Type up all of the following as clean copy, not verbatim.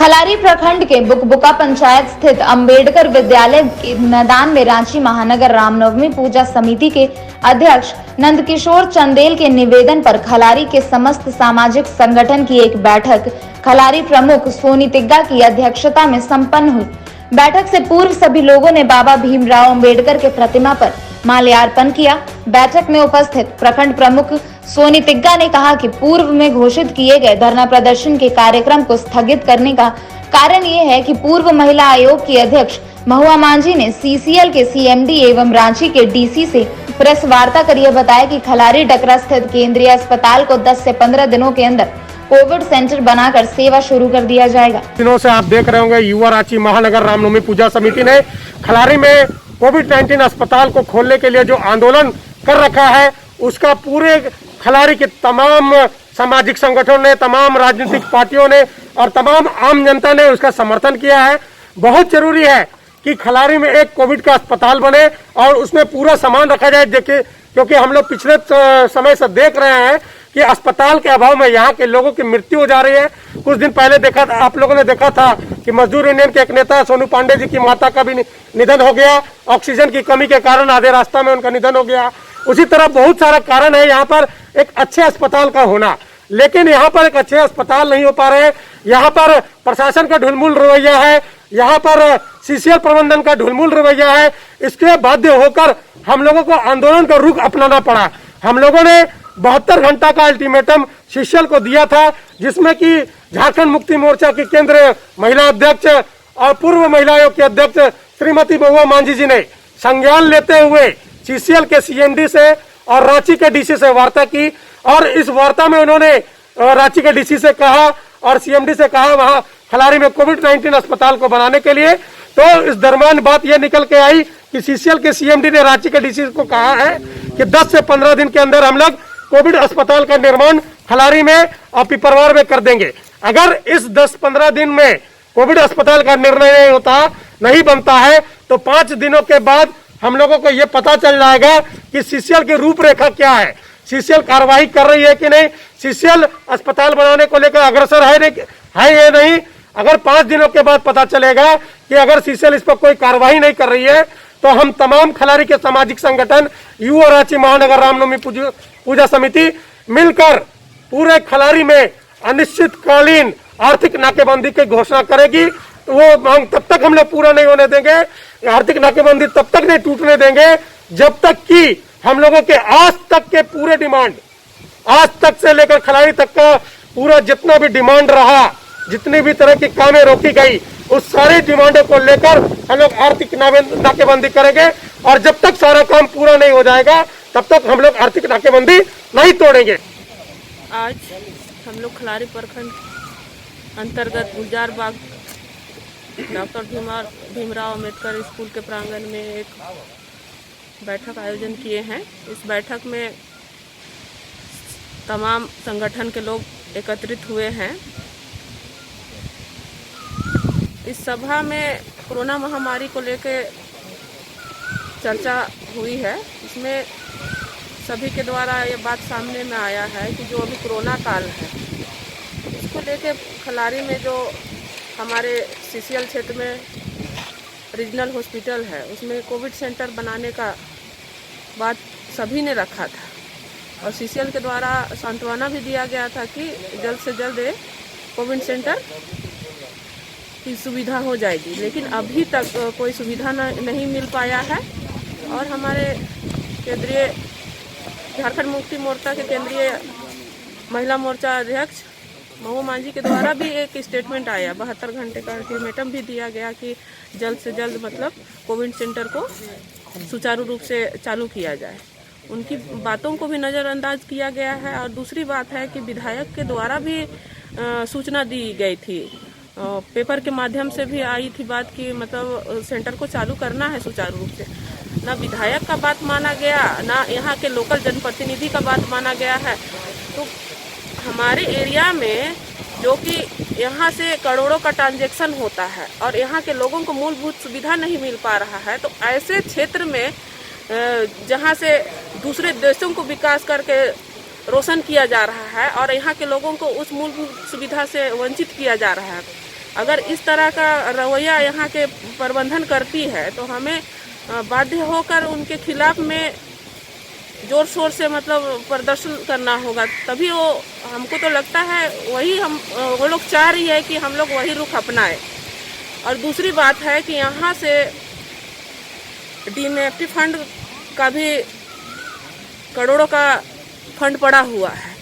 खलारी प्रखंड के बुकबुका पंचायत स्थित अंबेडकर विद्यालय के मैदान में रांची महानगर रामनवमी पूजा समिति के अध्यक्ष नंदकिशोर चंदेल के निवेदन पर खलारी के समस्त सामाजिक संगठन की एक बैठक खलारी प्रमुख सोनी तिग्गा की अध्यक्षता में संपन्न हुई। बैठक से पूर्व सभी लोगों ने बाबा भीमराव अंबेडकर के प्रतिमा पर माल्यार्पण किया। बैठक में उपस्थित प्रखंड प्रमुख सोनी तिग्गा ने कहा कि पूर्व में घोषित किए गए धरना प्रदर्शन के कार्यक्रम को स्थगित करने का कारण ये है कि पूर्व महिला आयोग की अध्यक्ष महुआ मांझी ने सीसीएल के सीएमडी एवं रांची के डीसी से प्रेस वार्ता कर यह बताया कि खलारी डकरा स्थित केंद्रीय अस्पताल को 10 से 15 दिनों के अंदर कोविड सेंटर बनाकर सेवा शुरू कर दिया जाएगा। दिनों से आप देख रहे होंगे युवा रांची महानगर रामनवमी पूजा समिति ने खलारी में कोविड-19 अस्पताल को खोलने के लिए जो आंदोलन कर रखा है, उसका पूरे खलारी के तमाम सामाजिक संगठनों ने, तमाम राजनीतिक पार्टियों ने और तमाम आम जनता ने उसका समर्थन किया है। बहुत जरूरी है कि खलारी में एक कोविड का अस्पताल बने और उसमें पूरा सामान रखा जाए। देखिए, क्योंकि हम लोग पिछले समय से देख रहे हैं कि अस्पताल के अभाव में यहाँ के लोगों की मृत्यु हो जा रही है। कुछ दिन पहले देखा था, आप लोगों ने देखा था कि मजदूर यूनियन के एक नेता सोनू पांडे जी की माता का भी निधन हो गया। ऑक्सीजन की कमी के कारण आधे रास्ता में उनका निधन हो गया। उसी तरह बहुत सारा कारण है यहाँ पर एक अच्छे अस्पताल का होना, लेकिन यहाँ पर एक अच्छे अस्पताल नहीं हो पा रहे हैं। यहाँ पर प्रशासन का ढुलमुल रवैया है, यहाँ पर सीसीएल प्रबंधन का ढुलमुल रवैया है। इसके बाध्य होकर हम लोगों को आंदोलन का रुख अपनाना पड़ा। हम लोगों ने 72 घंटा का अल्टीमेटम सीसीएल को दिया था, जिसमें कि झारखंड मुक्ति मोर्चा की केंद्रीय महिला अध्यक्ष और पूर्व महिला आयोग की अध्यक्ष श्रीमती महुआ मांझी जी ने संज्ञान लेते हुए सीसीएल के सीएमडी से और रांची के डीसी से वार्ता की। और इस वार्ता में उन्होंने रांची के डीसी से कहा और सीएमडी से कहा वहां खलारी में कोविड-19 अस्पताल को बनाने के लिए। तो इस दरमियान बात यह निकल के आई कि सीसीएल के सीएमडी ने रांची के डीसी को कहा है कि 10 से 15 दिन के अंदर हम लोग कोविड अस्पताल का निर्माण खलारी में और पिपरवार में कर देंगे। अगर इस 10-15 दिन में कोविड अस्पताल का निर्णय नहीं बनता है तो 5 दिनों के बाद हम लोगों को यह पता चल जाएगा कि सीसीएल की रूपरेखा क्या है, सीसीएल कार्रवाई कर रही है कि नहीं, सीसीएल अस्पताल बनाने को लेकर अग्रसर है या नहीं। अगर 5 दिनों के बाद पता चलेगा कि अगर सीसीएल इस पर कोई कार्रवाई नहीं कर रही है तो हम तमाम खलारी के सामाजिक संगठन युवा रांची महानगर रामनवमी पूजा समिति मिलकर पूरे खलारी में अनिश्चितकालीन आर्थिक नाकेबंदी की घोषणा करेगी। वो मांग तब तक हम लोग पूरा नहीं होने देंगे, आर्थिक नाकेबंदी तब तक नहीं टूटने देंगे जब तक कि हम लोगों के आज तक के पूरे डिमांड, आज तक से लेकर खलारी तक का पूरा जितना भी डिमांड रहा, जितनी भी तरह की कामें रोकी गई, उस सारे डिमांडों को लेकर हम लोग आर्थिक नाकेबंदी करेंगे। और जब तक सारा काम पूरा नहीं हो जाएगा तब तक हम लोग आर्थिक नाकेबंदी नहीं तोड़ेंगे। आज हम लोग खलारी प्रखंड अंतर्गत गुलजार बाग डॉक्टर भीमराव अंबेडकर स्कूल के प्रांगण में एक बैठक आयोजन किए हैं। इस बैठक में तमाम संगठन के लोग एकत्रित हुए हैं। इस सभा में कोरोना महामारी को लेकर चर्चा हुई है। इसमें सभी के द्वारा ये बात सामने में आया है कि जो अभी कोरोना काल है, इसको लेकर खलारी में जो हमारे सीसीएल क्षेत्र में रीजनल हॉस्पिटल है, उसमें कोविड सेंटर बनाने का बात सभी ने रखा था और सीसीएल के द्वारा सांत्वना भी दिया गया था कि जल्द से जल्द कोविड सेंटर की सुविधा हो जाएगी। लेकिन अभी तक कोई सुविधा नहीं मिल पाया है। और हमारे केंद्रीय झारखंड मुक्ति मोर्चा के केंद्रीय महिला मोर्चा अध्यक्ष महुआ मांझी के द्वारा भी एक स्टेटमेंट आया, 72 घंटे का अल्टीमेटम भी दिया गया कि जल्द से जल्द मतलब कोविड सेंटर को सुचारू रूप से चालू किया जाए। उनकी बातों को भी नज़रअंदाज किया गया है। और दूसरी बात है कि विधायक के द्वारा भी सूचना दी गई थी, पेपर के माध्यम से भी आई थी बात कि मतलब सेंटर को चालू करना है सुचारू रूप से। ना विधायक का बात माना गया, ना यहाँ के लोकल जनप्रतिनिधि का बात माना गया है। तो हमारे एरिया में जो कि यहाँ से करोड़ों का ट्रांजैक्शन होता है और यहाँ के लोगों को मूलभूत सुविधा नहीं मिल पा रहा है, तो ऐसे क्षेत्र में जहाँ से दूसरे देशों को विकास करके रोशन किया जा रहा है और यहाँ के लोगों को उस मूलभूत सुविधा से वंचित किया जा रहा है, अगर इस तरह का रवैया यहाँ के प्रबंधन करती है तो हमें बाध्य होकर उनके खिलाफ में जोर शोर से मतलब प्रदर्शन करना होगा, तभी वो, हमको तो लगता है वही वो लोग चाह रही है कि हम लोग वही रुख अपनाएं। और दूसरी बात है कि यहाँ से डीएमएफटी फंड का भी करोड़ों का फंड पड़ा हुआ है,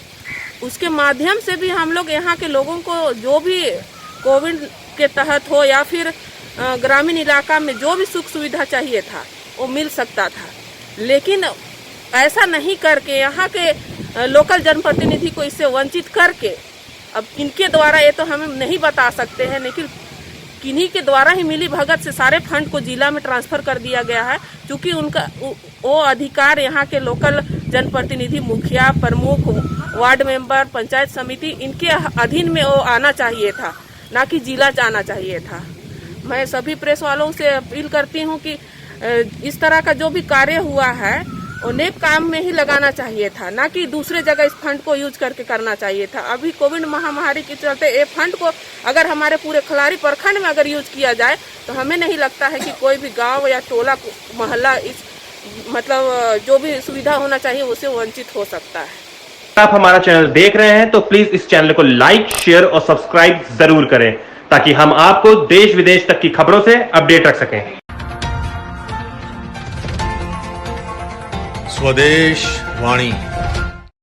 उसके माध्यम से भी हम लोग यहाँ के लोगों को जो भी कोविड के तहत हो या फिर ग्रामीण इलाका में जो भी सुख सुविधा चाहिए था वो मिल सकता था। लेकिन ऐसा नहीं करके यहाँ के लोकल जनप्रतिनिधि को इससे वंचित करके, अब इनके द्वारा ये तो हम नहीं बता सकते हैं, लेकिन किन्हीं के द्वारा ही मिली भगत से सारे फंड को जिला में ट्रांसफर कर दिया गया है, क्योंकि उनका वो अधिकार यहाँ के लोकल जनप्रतिनिधि, मुखिया, प्रमुख, वार्ड मेंबर, पंचायत समिति, इनके अधीन में वो आना चाहिए था, ना कि जिला जाना चाहिए था। मैं सभी प्रेस वालों से अपील करती हूँ कि इस तरह का जो भी कार्य हुआ है वो नेक काम में ही लगाना चाहिए था, ना कि दूसरे जगह इस फंड को यूज करके करना चाहिए था। अभी कोविड महामारी के चलते ये फंड को अगर हमारे पूरे खलारी प्रखंड में अगर यूज किया जाए तो हमें नहीं लगता है कि कोई भी गांव या टोला मोहल्ला इस मतलब जो भी सुविधा होना चाहिए उससे वंचित हो सकता है। आप हमारा चैनल देख रहे हैं तो प्लीज इस चैनल को लाइक, शेयर और सब्सक्राइब जरूर करें, ताकि हम आपको देश विदेश तक की खबरों से अपडेट रख सकें। स्वदेश वाणी।